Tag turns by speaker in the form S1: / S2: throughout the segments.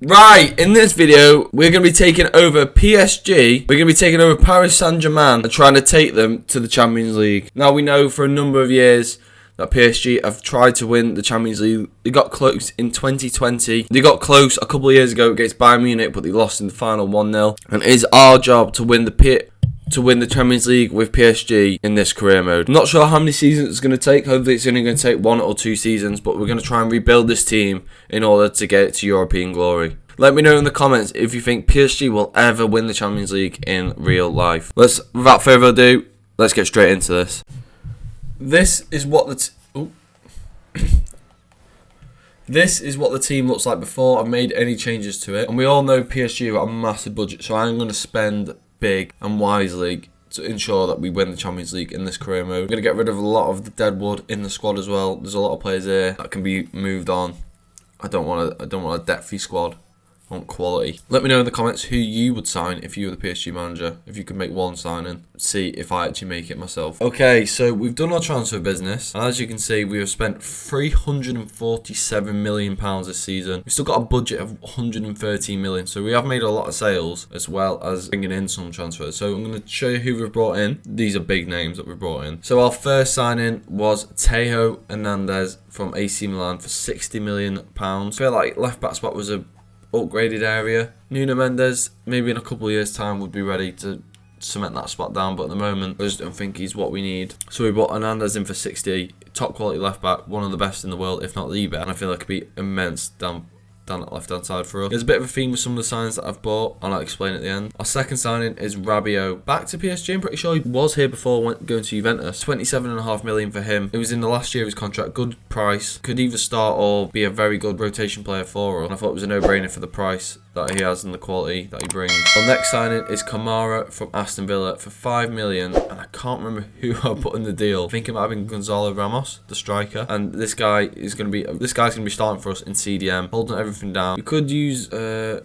S1: Right, in this video, we're going to be taking over PSG. We're going to be taking over Paris Saint-Germain and trying to take them to the Champions League. Now, we know for a number of years that PSG have tried to win the Champions League. They got close in 2020. They got close a couple of years ago against Bayern Munich, but they lost in the final 1-0. And it is our job to win the Champions League with PSG in this career mode. I'm not sure how many seasons it's going to take. Hopefully it's only going to take 1 or 2 seasons, but we're going to try and rebuild this team in order to get it to European glory. Let me know in the comments if you think PSG will ever win the Champions League in real life. Without further ado, let's get straight into this. This is what the team looks like before I've made any changes to it. And we all know PSG have got a massive budget, so I'm going to spend big and wisely to ensure that we win the Champions League in this career mode. We're going to get rid of a lot of the dead wood in the squad as well. There's a lot of players here that can be moved on. I don't want a debt-free squad. I want quality. Let me know in the comments who you would sign if you were the PSG manager. If you could make one signing, see if I actually make it myself. Okay, so we've done our transfer business, and as you can see, we have spent £347 million this season. We've still got a budget of £113 million, so we have made a lot of sales as well as bringing in some transfers. So I'm going to show you who we've brought in. These are big names that we've brought in. So our first signing was Theo Hernandez from AC Milan for £60 million. I feel like left back spot was a upgraded area. Nuno Mendes, maybe in a couple of years' time, would be ready to cement that spot down, but at the moment, I just don't think he's what we need. So we brought Hernandez in for 60, top quality left back, one of the best in the world, if not the best. And I feel like it could be immense down that left hand side for us. There's a bit of a theme with some of the signings that I've bought, and I'll explain at the end. Our second signing is Rabiot. Back to PSG, I'm pretty sure he was here before going to Juventus. £27.5 million for him. It was in the last year of his contract, good price. Could either start or be a very good rotation player for us. And I thought it was a no-brainer for the price that he has and the quality that he brings. Our next signing is Kamara from Aston Villa for £5 million, and I can't remember who I put in the deal. I think it might have been Gonzalo Ramos, the striker, and this guy's going to be starting for us in CDM, holding everything down. We could use I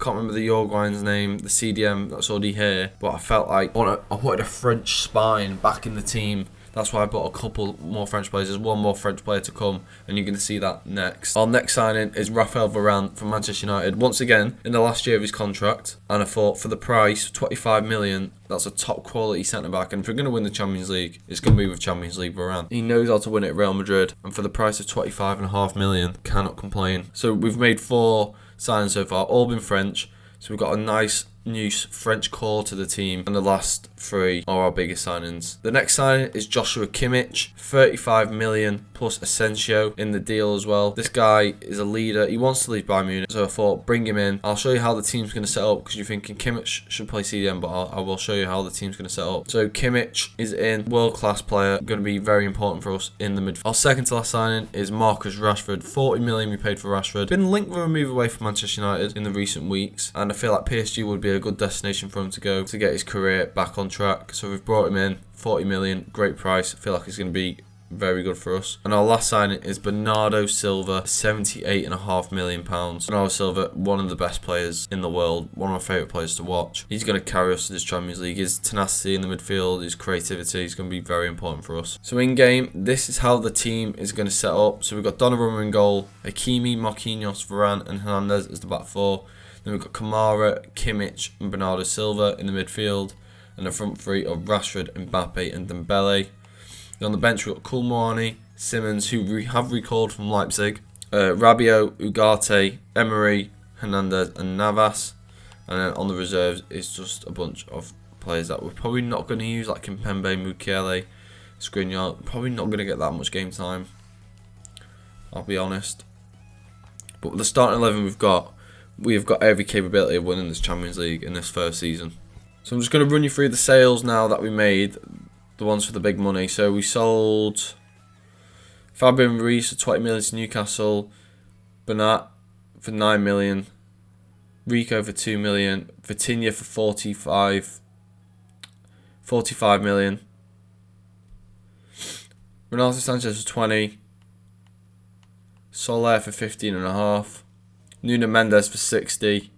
S1: can't remember the Uruguayan's name, the CDM that's already here, but I felt like I wanted a French spine back in the team. That's why I bought a couple more French players. There's one more French player to come, and you're going to see that next. Our next signing is Raphael Varane from Manchester United. Once again, in the last year of his contract, and I thought for the price, £25 million, that's a top quality centre-back, and if we're going to win the Champions League, it's going to be with Champions League Varane. He knows how to win it at Real Madrid, and for the price of £25.5 million, cannot complain. So we've made 4 signings so far, all been French, so we've got a nice new French core to the team, and the last 3 are our biggest signings. The next signing is Joshua Kimmich, £35 million plus Asensio in the deal as well. This guy is a leader. He wants to leave Bayern Munich, so I thought bring him in. I'll show you how the team's going to set up, because you're thinking Kimmich should play CDM, but I will show you how the team's going to set up. So Kimmich is in, world-class player, going to be very important for us in the midfield. Our second to last signing is Marcus Rashford, £40 million we paid for Rashford. Been linked with a move away from Manchester United in the recent weeks, and I feel like PSG would be a good destination for him to go to get his career back on track. So we've brought him in, £40 million, great price. I feel like he's going to be very good for us. And our last signing is Bernardo Silva, £78.5 million. Bernardo Silva, one of the best players in the world, one of my favourite players to watch. He's going to carry us to this Champions League. His tenacity in the midfield, his creativity is going to be very important for us. So in game, this is how the team is going to set up. So we've got Donnarumma in goal, Hakimi, Marquinhos, Varane and Hernandez as the back 4. Then we've got Kamara, Kimmich and Bernardo Silva in the midfield, and the front 3 of Rashford, Mbappe and Dembele. Then on the bench we've got Kulmani, Simmons, who we have recalled from Leipzig, Rabiot, Ugarte, Emery, Hernandez and Navas. And then on the reserves is just a bunch of players that we're probably not going to use, like Kimpembe, Mukiele, Skriniar. Probably not going to get that much game time, I'll be honest. But with the starting 11 we have got every capability of winning this Champions League in this first season. So I'm just going to run you through the sales now that we made, the ones for the big money. So we sold Fabian Ruiz for £20 million to Newcastle, Bernat for £9 million, Rico for £2 million, Vitinha for 45 million, Ronaldo Sanchez for 20, Soler for 15.5, Nuno Mendes for 60,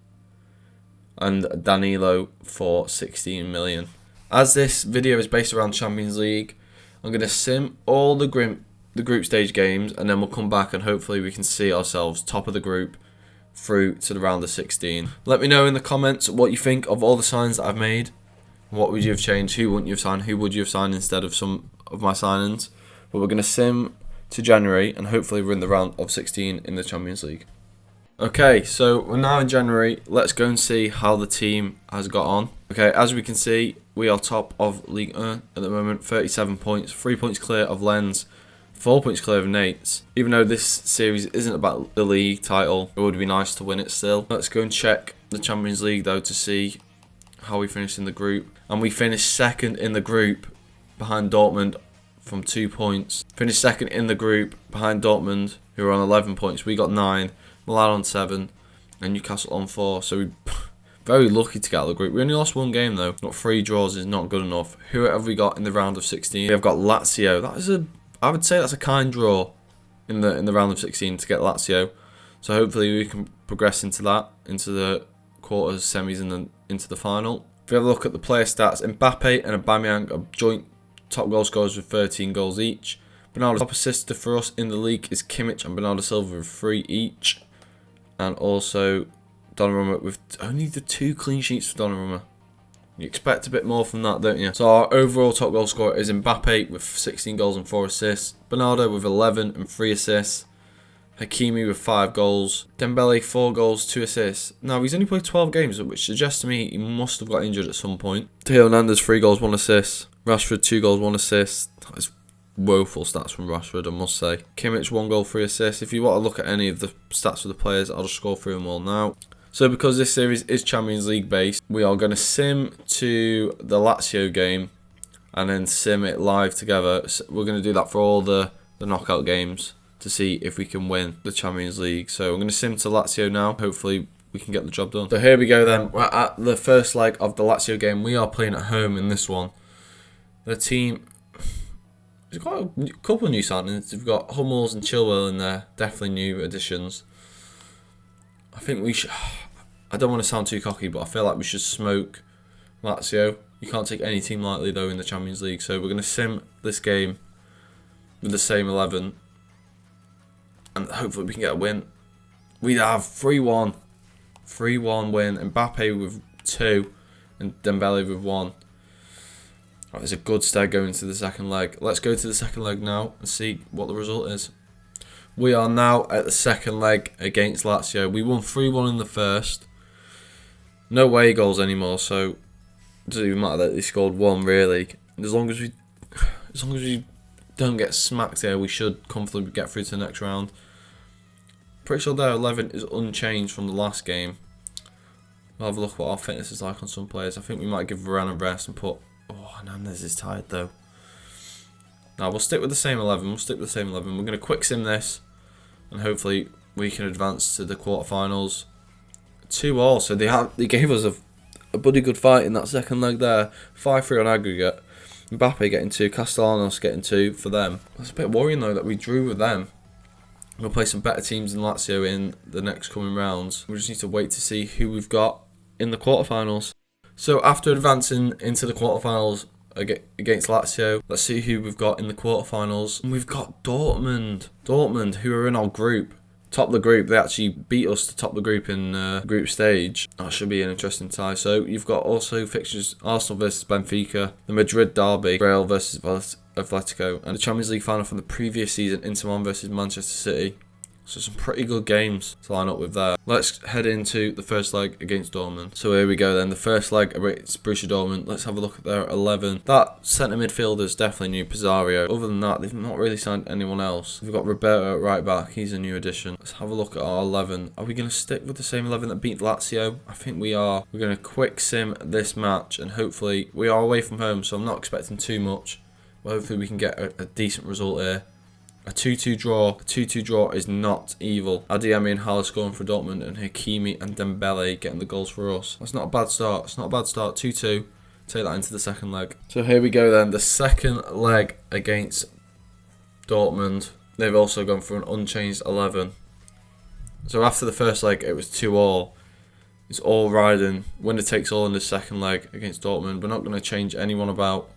S1: and Danilo for 16 million. As this video is based around Champions League, I'm going to sim all the group stage games, and then we'll come back and hopefully we can see ourselves top of the group through to the round of 16. Let me know in the comments what you think of all the signs that I've made. What would you have changed? Who wouldn't you have signed? Who would you have signed instead of some of my signings? But we're going to sim to January and hopefully we're in the round of 16 in the Champions League. Okay, so we're now in January. Let's go and see how the team has got on. Okay, as we can see, we are top of Ligue 1 at the moment, 37 points, 3 points clear of Lens, 4 points clear of Nate's. Even though this series isn't about the league title, it would be nice to win it still. Let's go and check the Champions League though to see how we finished in the group. And we finished second in the group behind Dortmund from 2 points. Finished second in the group behind Dortmund, who are on 11 points. We got 9. Milan on 7 and Newcastle on 4, so we're very lucky to get out of the group. We only lost 1 game though. Got 3 draws is not good enough. Who have we got in the round of 16? We have got Lazio. That is I would say that's a kind draw in the round of 16 to get Lazio. So hopefully we can progress into that, into the quarters, semis, and then into the final. If we have a look at the player stats, Mbappe and Aubameyang are joint top goal scorers with 13 goals each. Bernardo's top assister for us in the league is Kimmich and Bernardo Silva with 3 each. And also Donnarumma with only the 2 clean sheets for Donnarumma. You expect a bit more from that, don't you? So our overall top goal scorer is Mbappe with 16 goals and 4 assists. Bernardo with 11 and 3 assists. Hakimi with 5 goals. Dembele 4 goals, 2 assists. Now he's only played 12 games, which suggests to me he must have got injured at some point. Theo Hernandez 3 goals, 1 assist. Rashford 2 goals, 1 assist. That is woeful stats from Rashford, I must say. Kimmich 1 goal, 3 assists. If you want to look at any of the stats of the players, I'll just scroll through them all now. So because this series is Champions League based, we are going to sim to the Lazio game and then sim it live together. So we're going to do that for all the knockout games to see if we can win the Champions League. So I'm going to sim to Lazio now. Hopefully we can get the job done. So here we go then. We're at the first leg of the Lazio game. We are playing at home in this one. The team... We've got a couple of new signings. We've got Hummels and Chilwell in there. Definitely new additions. I think we should... I don't want to sound too cocky, but I feel like we should smoke Lazio. You can't take any team lightly, though, in the Champions League. So we're going to sim this game with the same 11. And hopefully we can get a win. We have 3-1. 3-1 win. Mbappe with 2 and Dembele with 1. That is a good start going into the second leg. Let's go to the second leg now and see what the result is. We are now at the second leg against Lazio. We won 3-1 in the first. No away goals anymore, so it doesn't even matter that they scored 1 really. As long as we don't get smacked here, we should comfortably get through to the next round. Pretty sure their 11 is unchanged from the last game. We'll have a look at what our fitness is like on some players. I think we might give Varane a rest and put... Oh, Hernandez is tired though. Now we'll stick with the same 11. We're going to quick sim this, and hopefully we can advance to the quarterfinals. 2-2. So they gave us a bloody good fight in that second leg there. 5-3 on aggregate. Mbappe getting 2, Castellanos getting 2 for them. That's a bit worrying though that we drew with them. We'll play some better teams than Lazio in the next coming rounds. We just need to wait to see who we've got in the quarterfinals. So after advancing into the quarterfinals against Lazio, let's see who we've got in the quarterfinals. And we've got Dortmund. Dortmund, who are in our group. Top of the group. They actually beat us to top the group in group stage. That should be an interesting tie. So you've got also fixtures: Arsenal versus Benfica, the Madrid derby, Real versus Atletico, and the Champions League final from the previous season, Inter Milan versus Manchester City. So some pretty good games to line up with there. Let's head into the first leg against Dortmund. So here we go then. The first leg against Borussia Dortmund. Let's have a look at their 11. That centre midfielder is definitely new, Pizarro. Other than that, they've not really signed anyone else. We've got Roberto at right back. He's a new addition. Let's have a look at our 11. Are we going to stick with the same 11 that beat Lazio? I think we are. We're going to quick sim this match, and hopefully we are away from home, so I'm not expecting too much. But hopefully we can get a decent result here. A 2-2 draw. A 2-2 draw is not evil. Adeyemi and Haller scoring for Dortmund, and Hakimi and Dembele getting the goals for us. That's not a bad start. It's not a bad start. 2-2. Take that into the second leg. So here we go then. The second leg against Dortmund. They've also gone for an unchanged 11. So after the first leg, it was 2-2. It's all riding. Winner takes all in the second leg against Dortmund. We're not going to change anyone about.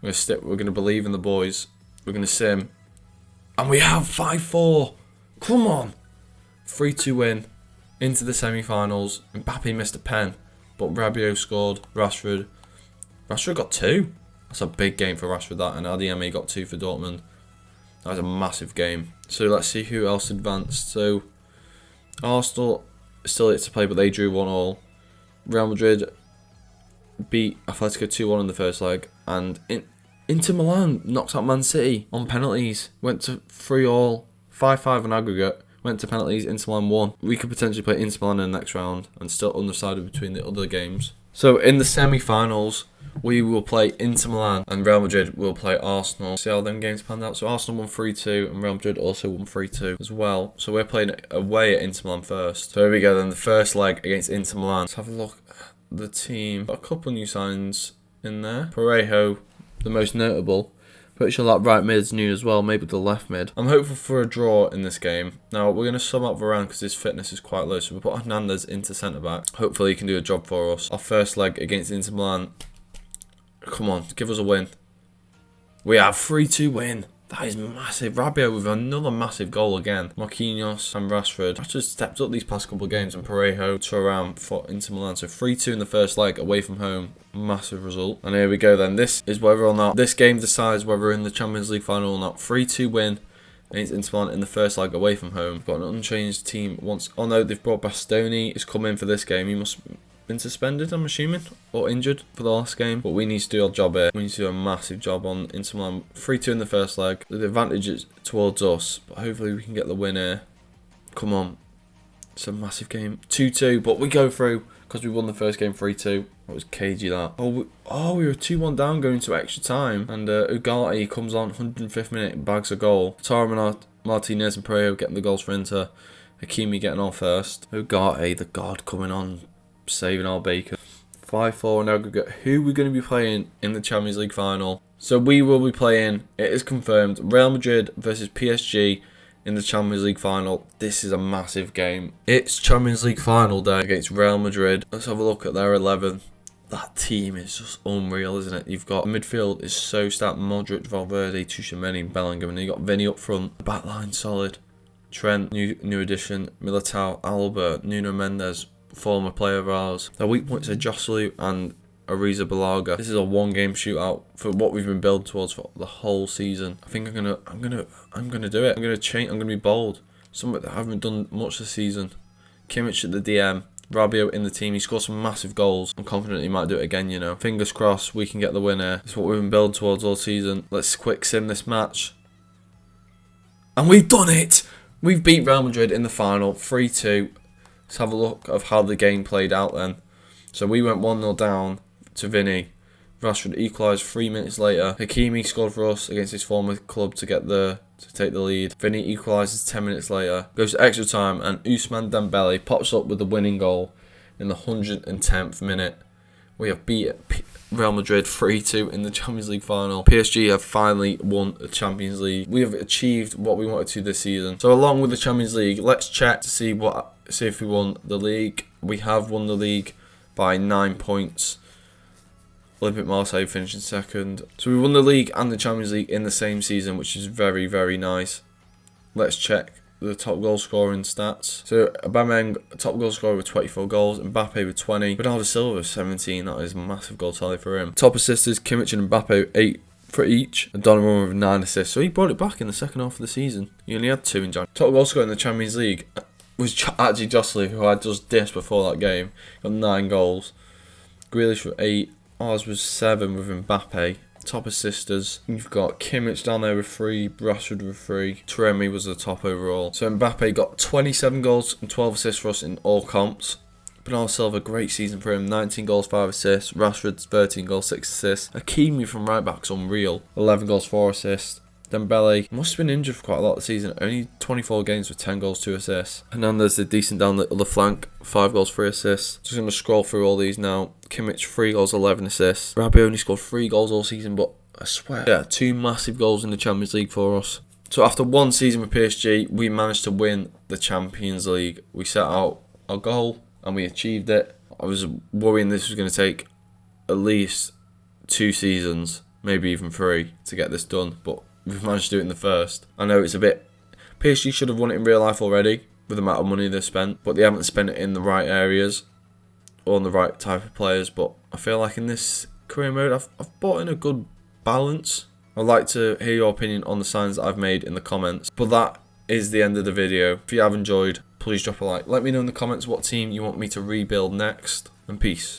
S1: We're going to believe in the boys. We're going to sim. And we have 5-4. Come on. 3-2 win. into the semi-finals. Mbappe missed a pen, but Rabiot scored. Rashford got 2. That's a big game for Rashford, that, and Adeyemi got 2 for Dortmund. That was a massive game. So let's see who else advanced. So Arsenal still yet to play, but they drew 1-1. Real Madrid beat Atletico 2-1 in the first leg, and Inter Milan knocked out Man City on penalties. Went to 3-3, 5-5 on aggregate. Went to penalties. Inter Milan won. We could potentially play Inter Milan in the next round, and still undecided between the other games. So in the semi-finals, we will play Inter Milan and Real Madrid will play Arsenal. See how them games panned out. So Arsenal won 3-2 and Real Madrid also won 3-2 as well. So we're playing away at Inter Milan first. So here we go then, the first leg against Inter Milan. Let's have a look at the team. Got a couple new signs in there. Parejo, the most notable. Pretty sure that right mid's new as well, maybe the left mid. I'm hopeful for a draw in this game. Now, we're going to sum up Varane because his fitness is quite low. So we'll put Hernandez into centre-back. Hopefully he can do a job for us. Our first leg against Inter Milan. Come on, give us a win. We have 3-2 win. That is massive. Rabiot with another massive goal again. Marquinhos and Rashford. Rashford stepped up these past couple of games, and Parejo to around for Inter Milan. So 3-2 in the first leg away from home. Massive result. And here we go then. This is whether or not this game decides whether we're in the Champions League final or not. 3-2 win against Inter Milan in the first leg away from home. Got an unchanged team once. Oh no, they've brought Bastoni. He's come in for this game. He must been suspended, I'm assuming, or injured for the last game. But we need to do our job here. We need to do a massive job on Inter Milan. 3-2 in the first leg. The advantage is towards us, but hopefully we can get the win here. Come on. It's a massive game. 2-2, but we go through because we won the first game 3-2. That was cagey, that. We were 2-1 down going to extra time. And Ugarte comes on 105th minute, bags a goal. Tara Martinez and Parejo getting the goals for Inter. Hakimi getting on first. Ugarte, the god, coming on, saving our bacon. 5-4 in aggregate. Who are we going to be playing in the Champions League final? So we will be playing, it is confirmed, Real Madrid versus PSG in the Champions League final. This is a massive game. It's Champions League final day against Real Madrid. Let's have a look at their 11. That team is just unreal, isn't it? You've got midfield is so stacked. Modric, Valverde, Tchouaméni, Bellingham, and you got Vinny up front. The back line solid. Trent, new addition. Militao, Alba, Nuno Mendes, former player of ours. Their weak points are Joselu and Ariza Balaga. This is a one-game shootout for what we've been building towards for the whole season. I think I'm gonna do it. I'm gonna change. I'm gonna be bold. Something that I haven't done much this season. Kimmich at the DM. Rabiot in the team. He scored some massive goals. I'm confident he might do it again, you know. Fingers crossed we can get the win here. It's what we've been building towards all season. Let's quick sim this match. And we've done it! We've beat Real Madrid in the final, 3-2. Let's have a look of how the game played out then. So we went 1-0 down to Vinny. Rashford equalised 3 minutes later. Hakimi scored for us against his former club to take the lead. Vinny equalises 10 minutes later. Goes to extra time and Ousmane Dembele pops up with the winning goal in the 110th minute. We have beat Real Madrid 3-2 in the Champions League final. PSG have finally won the Champions League. We have achieved what we wanted to this season. So along with the Champions League, let's check to see if we won the league. We have won the league by 9 points. Olympique Marseille finishing second. So we won the league and the Champions League in the same season, which is very, very nice. Let's check the top goal scoring stats. So Aubameyang, top goal scorer with 24 goals. Mbappe with 20. Bernardo Silva with 17. That is a massive goal tally for him. Top assisters, Kimmich and Mbappe, 8 for each. And Donnarumma with 9 assists. So he brought it back in the second half of the season. He only had 2 in January. Top goal scorer in the Champions League was actually Joselu, who I just dissed before that game. Got 9 goals. Grealish with 8. Ours was 7 with Mbappe. Top assisters, you've got Kimmich down there with 3, Rashford with 3. Taremi was the top overall. So Mbappe got 27 goals and 12 assists for us in all comps. Bernardo Silva, great season for him. 19 goals, 5 assists. Rashford, 13 goals, 6 assists. Hakimi from right back's unreal. 11 goals, 4 assists. Dembele must have been injured for quite a lot of the season. Only 24 games with 10 goals, 2 assists. Hernandez did decent down the other flank. 5 goals, 3 assists. Just going to scroll through all these now. Kimmich, 3 goals, 11 assists. Rabiot only scored 3 goals all season, but I swear, yeah, 2 massive goals in the Champions League for us. So after one season with PSG, we managed to win the Champions League. We set out our goal and we achieved it. I was worrying this was going to take at least 2 seasons, maybe even 3, to get this done, but we've managed to do it in the first. I know it's a bit... PSG should have won it in real life already, with the amount of money they've spent, but they haven't spent it in the right areas or on the right type of players. But I feel like in this career mode, I've brought in a good balance. I'd like to hear your opinion on the signs that I've made in the comments. But that is the end of the video. If you have enjoyed, please drop a like. Let me know in the comments what team you want me to rebuild next, and peace.